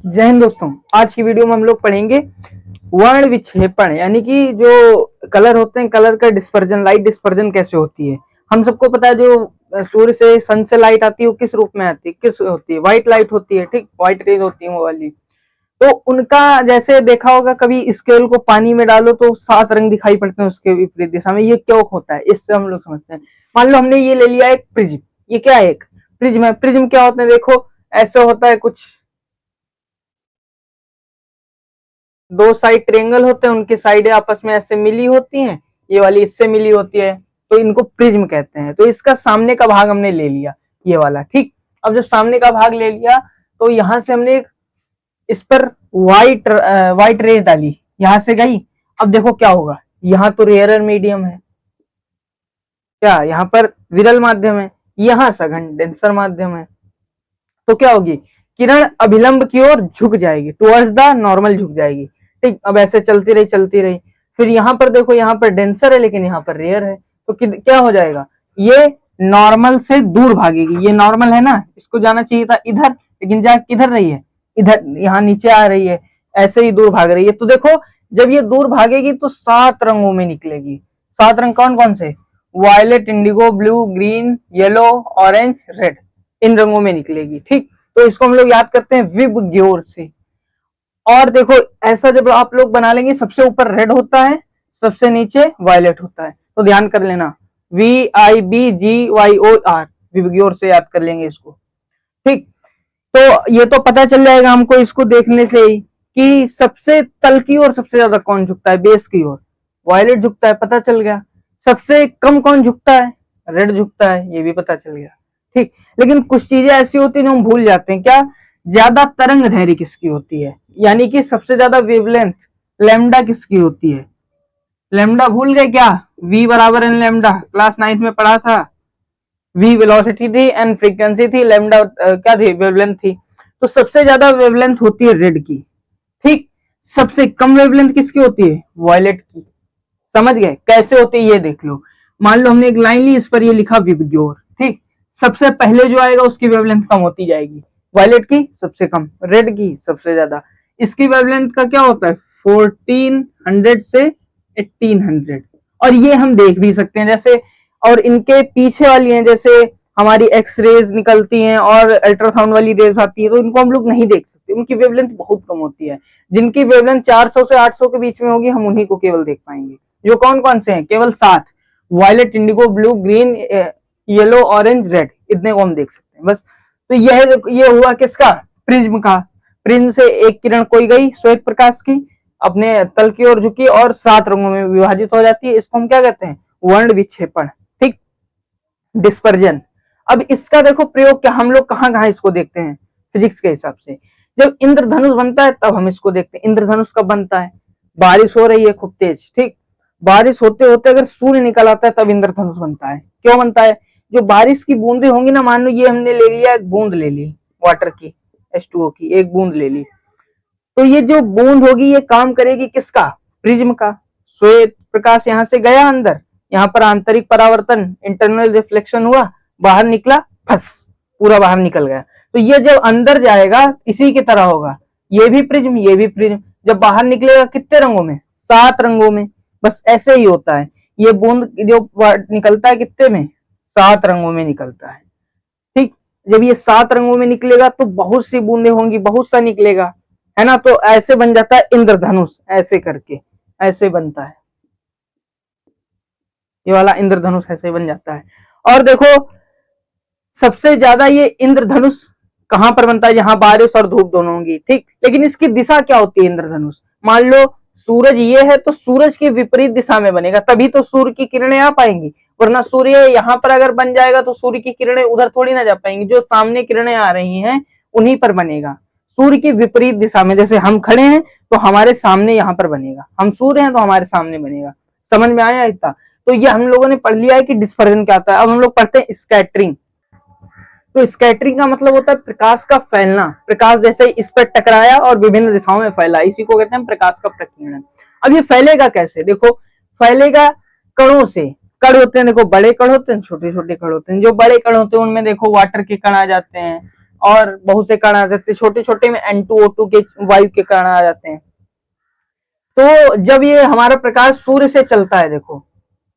जय हिंद दोस्तों। आज की वीडियो में हम लोग पढ़ेंगे वर्ण विक्षेपण, यानी कि जो कलर होते हैं, कलर का डिस्पर्जन, लाइट डिस्पर्जन कैसे होती है। हम सबको पता है जो सूर्य से, सन से लाइट आती है वो किस रूप में आती है, किस होती है, व्हाइट लाइट होती है। ठीक, व्हाइट रेज होती है वो वाली। तो उनका जैसे देखा होगा कभी, स्केल को पानी में डालो तो 7 रंग दिखाई पड़ते हैं उसके विपरीत दिशा में। ये क्यों होता है, इससे हम लोग समझते हैं। मान लो हमने ये ले लिया एक प्रिज्म। ये क्या है? एक प्रिज्म है। प्रिज्म क्या होता है? देखो ऐसे होता है कुछ, दो साइड ट्रेंगल होते हैं, उनकी साइडें आपस में ऐसे मिली होती हैं, ये वाली इससे मिली होती है, तो इनको प्रिज्म कहते हैं। तो इसका सामने का भाग हमने ले लिया, ये वाला। ठीक, अब जब सामने का भाग ले लिया तो यहां से हमने इस पर व्हाइट रेज डाली, यहां से गई। अब देखो क्या होगा, यहाँ तो रेयरर मीडियम है, क्या यहाँ पर विरल माध्यम है, यहाँ सघन डेंसर माध्यम है। तो क्या होगी, किरण अभिलंब की ओर झुक जाएगी, टुवर्ड्स द नॉर्मल झुक जाएगी। ठीक, अब ऐसे चलती रही। फिर यहाँ पर देखो, यहाँ पर डेंसर है लेकिन यहाँ पर रेयर है, तो क्या हो जाएगा, ये नॉर्मल से दूर भागेगी। ये नॉर्मल है ना, इसको जाना चाहिए था इधर, लेकिन जा किधर रही है, इधर, यहाँ नीचे आ रही है, ऐसे ही दूर भाग रही है। तो देखो जब ये दूर भागेगी तो 7 रंगों में निकलेगी। 7 रंग कौन कौन से? Violet, indigo, blue, green, yellow, orange, red, इन रंगों में निकलेगी। ठीक, तो इसको हम लोग याद करते हैं विबग्योर से। और देखो ऐसा जब आप लोग बना लेंगे, सबसे ऊपर रेड होता है, सबसे नीचे वायलेट होता है, तो ध्यान कर लेना, VIBGYOR, विबग्योर से याद कर लेंगे इसको। ठीक, तो ये तो पता चल जाएगा हमको इसको देखने से ही कि सबसे तल की ओर सबसे ज्यादा कौन झुकता है, बेस की ओर वायलेट झुकता है, पता चल गया। सबसे कम कौन झुकता है, रेड झुकता है, ये भी पता चल गया। ठीक, लेकिन कुछ चीजें ऐसी होती है जो हम भूल जाते हैं। क्या? ज्यादा तरंग दैर्घ्य किसकी होती है, यानी कि सबसे ज्यादा वेवलेंथ लैम्डा किसकी होती है। लैम्डा भूल गए क्या? V बराबर एन लैम्डा, क्लास 9 में पढ़ा था। V वेलोसिटी थी, एन फ्रीक्वेंसी थी, लैम्डा क्या थी, वेवलेंथ थी। तो सबसे ज्यादा वेवलेंथ होती है रेड की। ठीक, सबसे कम वेवलेंथ किसकी होती है, वायलेट की। समझ गए कैसे होती है, ये देख लो। मान लो हमने एक लाइन ली, इस पर ये लिखा विबग्योर। ठीक, सबसे पहले जो आएगा उसकी वेवलेंथ कम होती जाएगी, वायलेट की सबसे कम, रेड की सबसे ज्यादा। इसकी वेवलेंथ का क्या होता है, 1400 से 1800। और ये हम देख भी सकते हैं जैसे, और इनके पीछे वाली हैं, जैसे हमारी एक्स रेज निकलती हैं और अल्ट्रासाउंड वाली रेज आती है, तो इनको हम लोग नहीं देख सकते, उनकी वेवलेंथ बहुत कम होती है। जिनकी वेवलेंथ 400 से 800 के बीच में होगी, हम उन्हीं को केवल देख पाएंगे। जो कौन कौन से हैं, केवल 7, violet, indigo, blue, green, yellow, orange, red, इतने को हम देख सकते हैं बस। तो ये हुआ किसका, प्रिज्म का। प्रिज्म से एक किरण कोई गई श्वेत प्रकाश की, अपने तल की ओर झुकी और 7 रंगों में विभाजित हो जाती है। इसको हम क्या कहते हैं, वर्ण विक्षेपण। ठीक, डिस्पर्जन। अब इसका देखो प्रयोग क्या, हम लोग कहाँ कहाँ इसको देखते हैं फिजिक्स के हिसाब से। जब इंद्रधनुष बनता है तब हम इसको देखते हैं। इंद्रधनुष कब बनता है, बारिश हो रही है खूब तेज, ठीक, बारिश होते होते अगर सूर्य निकल आता है तब इंद्रधनुष बनता है। क्यों बनता है, जो बारिश की बूंदें होंगी ना, मान लो ये हमने ले लिया, एक बूंद ले ली वाटर की, H2O की एक बूंद ले ली, तो ये जो बूंद होगी ये काम करेगी किसका, प्रिज्म का। श्वेत प्रकाश यहाँ से गया अंदर, यहाँ पर आंतरिक परावर्तन, इंटरनल रिफ्लेक्शन हुआ, बाहर निकला, फस, पूरा बाहर निकल गया। तो ये जब अंदर जाएगा इसी की तरह होगा, ये भी प्रिज्म, ये भी प्रिज्म। जब बाहर निकलेगा कितने रंगों में, 7 रंगों में। बस ऐसे ही होता है, ये बूंद जो निकलता है कितने में, 7 रंगों में निकलता है। ठीक, जब ये 7 रंगों में निकलेगा तो बहुत सी बूंदें होंगी, बहुत सा निकलेगा, है ना। तो ऐसे बन जाता है इंद्रधनुष, ऐसे करके ऐसे बनता है, ये वाला इंद्रधनुष ऐसे बन जाता है। और देखो सबसे ज्यादा ये इंद्रधनुष कहां पर बनता है, जहां बारिश और धूप दोनों होंगी। ठीक, लेकिन इसकी दिशा क्या होती है इंद्रधनुष, मान लो सूरज ये है तो सूरज की विपरीत दिशा में बनेगा, तभी तो सूर्य की किरणें आ पाएंगी। वरना सूर्य यहाँ पर अगर बन जाएगा तो सूर्य की किरणें उधर थोड़ी ना जा पाएंगी, जो सामने किरणें आ रही हैं उन्हीं पर बनेगा। सूर्य की विपरीत दिशा में, जैसे हम खड़े हैं तो हमारे सामने यहाँ पर बनेगा, हम सूर्य हैं तो हमारे सामने बनेगा। समझ में आया इतना? तो ये हम लोगों ने पढ़ लिया है कि डिस्पर्जन क्या होता है। अब हम लोग पढ़ते हैं स्कैटरिंग। तो स्कैटरिंग का मतलब होता है प्रकाश का फैलना। प्रकाश जैसे इस पर टकराया और विभिन्न दिशाओं में फैला, इसी को कहते हैं प्रकाश का प्रकीर्णन। अब ये फैलेगा कैसे, देखो फैलेगा कणों से। कण होते हैं, देखो बड़े कण होते हैं, छोटे छोटे कण होते हैं। जो बड़े कण होते हैं उनमें देखो वाटर के कण आ जाते हैं, और बहुत से कण आ जाते हैं, छोटे छोटे में N2O2 के वायु के कण आ जाते हैं। तो जब ये हमारा प्रकाश सूर्य से चलता है, देखो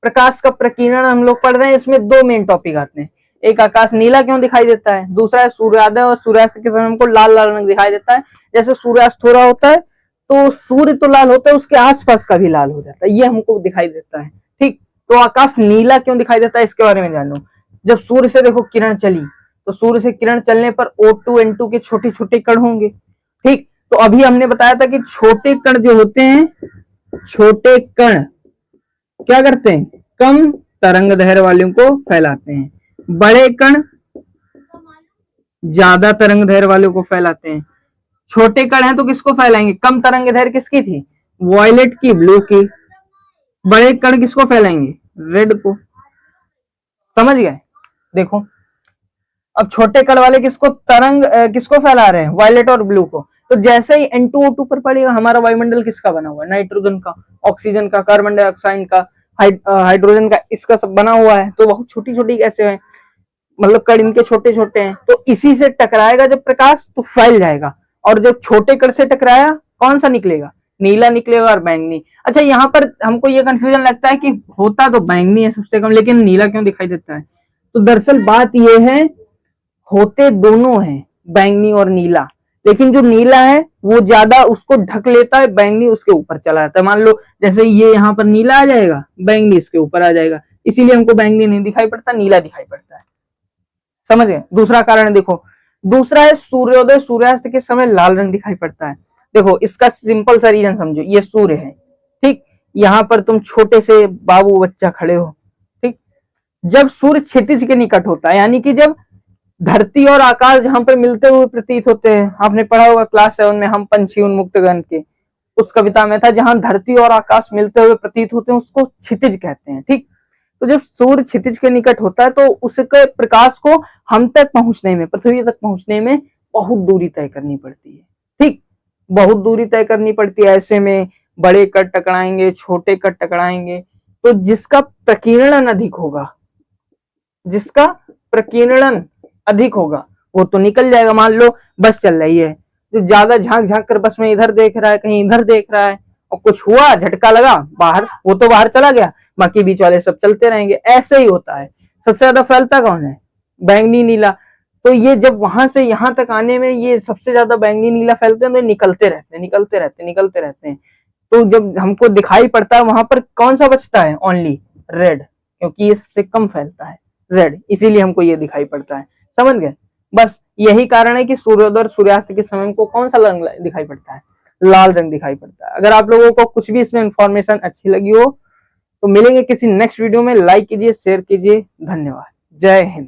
प्रकाश का प्रकीर्णन हम लोग पढ़ रहे हैं, इसमें दो मेन टॉपिक आते हैं। एक आकाश नीला क्यों दिखाई देता है, दूसरा है सूर्योदय और सूर्यास्त के समय हमको लाल लाल रंग दिखाई देता है। जैसे सूर्यास्त हो रहा होता है तो सूर्य तो लाल होता है, उसके आसपास का भी लाल हो जाता है, ये हमको दिखाई देता है। ठीक, तो आकाश नीला क्यों दिखाई देता है इसके बारे में जान लो। जब सूर्य से देखो किरण चली तो सूर्य से किरण चलने पर O2 N2 के छोटे छोटे कण होंगे। ठीक, तो अभी हमने बताया था कि छोटे कण जो होते हैं, छोटे कण क्या करते हैं, कम तरंग दैर्घ्य वालों को फैलाते हैं, बड़े कण ज्यादा तरंग दैर्घ्य वालों को फैलाते हैं। छोटे कण हैं तो किसको फैलाएंगे, कम तरंग दैर्घ्य किसकी थी, वॉयलेट की, ब्लू की। बड़े कण किसको फैलाएंगे, रेड को। समझ गए। देखो अब छोटे कण वाले किसको फैला रहे हैं, वायलेट और ब्लू को। तो जैसे ही N2O2 पर पड़ेगा, हमारा वायुमंडल किसका बना हुआ है, नाइट्रोजन का, ऑक्सीजन का, कार्बन डाइऑक्साइड का, हाइड्रोजन का, इसका सब बना हुआ है। तो बहुत छोटी छोटी कैसे है, मतलब कण इनके छोटे छोटे हैं। तो इसी से टकराएगा जब प्रकाश तो फैल जाएगा, और जब छोटे कण से टकराया कौन सा निकलेगा, नीला निकलेगा और बैंगनी। अच्छा, यहाँ पर हमको ये कंफ्यूजन लगता है कि होता तो बैंगनी है सबसे कम, लेकिन नीला क्यों दिखाई देता है। तो दरअसल बात यह है, होते दोनों हैं, बैंगनी और नीला, लेकिन जो नीला है वो ज्यादा उसको ढक लेता है, बैंगनी उसके ऊपर चला जाता है। मान लो जैसे ये यहाँ पर नीला आ जाएगा, बैंगनी इसके ऊपर आ जाएगा, इसीलिए हमको बैंगनी नहीं दिखाई पड़ता, नीला दिखाई पड़ता है। समझ गए। दूसरा कारण देखो, दूसरा है सूर्योदय सूर्यास्त के समय लाल रंग दिखाई पड़ता है। देखो इसका सिंपल सा रीजन समझो, ये सूर्य है, ठीक, यहाँ पर तुम छोटे से बाबू बच्चा खड़े हो, ठीक, जब सूर्य क्षितिज के निकट होता है, यानी कि जब धरती और आकाश जहां पर मिलते हुए प्रतीत होते हैं, आपने पढ़ा होगा क्लास 7 में, हम पंछी उन्मुक्त गण के उस कविता में था, जहां धरती और आकाश मिलते हुए प्रतीत होते हैं उसको क्षितिज कहते हैं। ठीक, तो जब सूर्य क्षितिज के निकट होता है तो उसके प्रकाश को हम तक पहुंचने में, पृथ्वी तक पहुंचने में बहुत दूरी तय करनी पड़ती है। ठीक, बहुत दूरी तय करनी पड़ती है। ऐसे में बड़े कण टकराएंगे, छोटे कण टकराएंगे, तो जिसका प्रकीर्णन अधिक होगा, जिसका प्रकीर्णन अधिक होगा वो तो निकल जाएगा। मान लो बस चल रही है, जो ज्यादा झांक झांक कर बस में इधर देख रहा है, कहीं इधर देख रहा है, और कुछ हुआ, झटका लगा बाहर, वो तो बाहर चला गया, बाकी बीच वाले सब चलते रहेंगे। ऐसे ही होता है। सबसे ज्यादा फैलता कौन है, बैंगनी नीला। तो ये जब वहां से यहाँ तक आने में ये सबसे ज्यादा बैंगनी नीला फैलते हैं, तो निकलते रहते हैं, निकलते रहते हैं, निकलते रहते हैं। तो जब हमको दिखाई पड़ता है वहां पर कौन सा बचता है, ओनली रेड, क्योंकि ये सबसे कम फैलता है, रेड, इसीलिए हमको ये दिखाई पड़ता है। समझ गए। बस यही कारण है कि सूर्योदय और सूर्यास्त के समय को कौन सा रंग दिखाई पड़ता है, लाल रंग दिखाई पड़ता है। अगर आप लोगों को कुछ भी इसमें इंफॉर्मेशन अच्छी लगी हो तो मिलेंगे किसी नेक्स्ट वीडियो में। लाइक कीजिए, शेयर कीजिए। धन्यवाद। जय हिंद।